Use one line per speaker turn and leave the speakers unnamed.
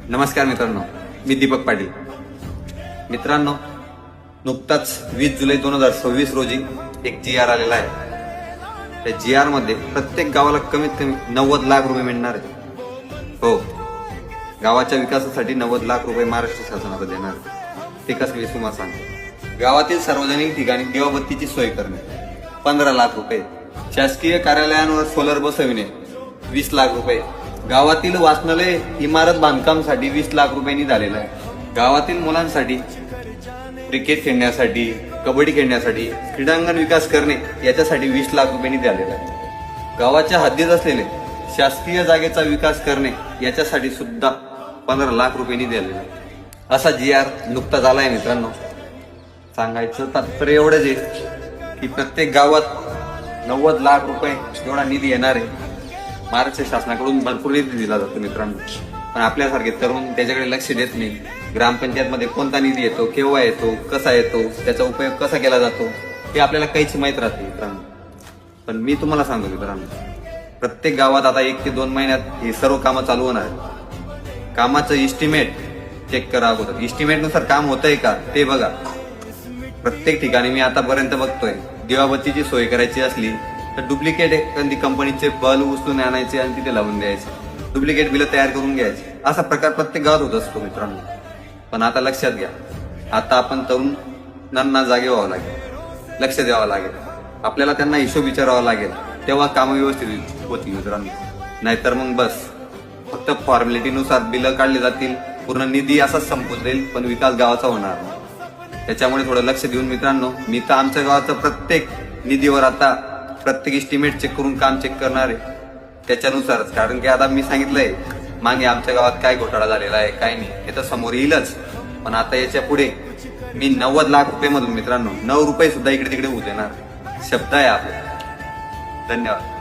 नमस्कार मित्रांनो, मी दीपक पाटील. मित्रांनो, नुकताच 20 जुलै 2026 रोजी एक GR आलेला आहे. त्या GR मध्ये प्रत्येक गावाला कमीत कमी 90 लाख रुपये मिळणार आहे. हो, गावाच्या विकासासाठी 90 लाख रुपये महाराष्ट्र शासनाला देणार. ते कसं मी तुम्हाला सांगतो. गावातील सार्वजनिक ठिकाणी दिवाबत्तीची सोय करणे 15 लाख रुपये, शासकीय कार्यालयांवर सोलर बसविणे 20 लाख रुपये, गावातील वाचनालय इमारत बांधकामासाठी 20 लाख रुपयांनी झालेला आहे. गावातील मुलांसाठी क्रिकेट खेळण्यासाठी, कबड्डी खेळण्यासाठी क्रीडांगण विकास करणे याच्यासाठी 20 लाख रुपयांनी झालेला आहे. गावाच्या हद्दीत असलेले शासकीय जागेचा विकास करणे याच्यासाठी सुद्धा 15 लाख रुपयांनी दिलेला आहे. असा GR नुकता झाला आहे. मित्रांनो, सांगायचं तात्पर्य एवढंच आहे की प्रत्येक गावात 90 लाख रुपये एवढा निधी येणार आहे. महाराष्ट्र शासनाकडून भरपूर निधी दिला जातो मित्रांनो, पण आपल्यासारखे तरुण त्याच्याकडे लक्ष देत नाही. ग्रामपंचायत मध्ये कोणता निधी येतो, केव्हा येतो, कसा येतो, त्याचा उपयोग कसा केला जातो हे आपल्याला काहीच माहित राहते मित्रांनो. पण मी तुम्हाला सांगतो मित्रांनो, प्रत्येक गावात आता 1 ते 2 महिन्यात हे सर्व कामं चालू होणार आहे. कामाचं इस्टिमेट चेक करा अगोदर. इस्टिमेट नुसार काम होतंय का ते बघा. प्रत्येक ठिकाणी मी आतापर्यंत बघतोय, दिवाबत्तीची सोय करायची असली तर डुप्लिकेट एखादी कंपनीचे बल्ब उचलून आणायचे आणि तिथे लावून द्यायचे, डुप्लिकेट बिल तयार करून घ्यायचे. असा प्रकार प्रत्येक गावात होत असतो मित्रांनो. पण आता लक्षात घ्या, आता आपण तरुणांना जागे व्हावं लागेल, लक्ष द्यावं लागेल, आपल्याला त्यांना हिशोब विचारावा लागेल, तेव्हा कामं व्यवस्थित होतील मित्रांनो. नाहीतर मग बस फक्त फॉर्मॅलिटीनुसार बिलं काढली जातील, पूर्ण निधी असाच संपून जाईल, पण विकास गावाचा होणार नाही. त्याच्यामुळे थोडं लक्ष देऊन मित्रांनो, मी तर आमच्या गावाचं प्रत्येक निधीवर आता प्रत्येक इस्टिमेट चेक करून काम चेक करणार आहे त्याच्यानुसारच. कारण की आता मी सांगितलंय मागे आमच्या गावात काय घोटाळा झालेला आहे, काय नाही, हे तर समोर येईलच. पण आता याच्या पुढे मी 90 लाख रुपये मधून मित्रांनो 9 रुपये सुद्धा इकडे तिकडे होऊ देणार. शब्द आहे आपला. धन्यवाद.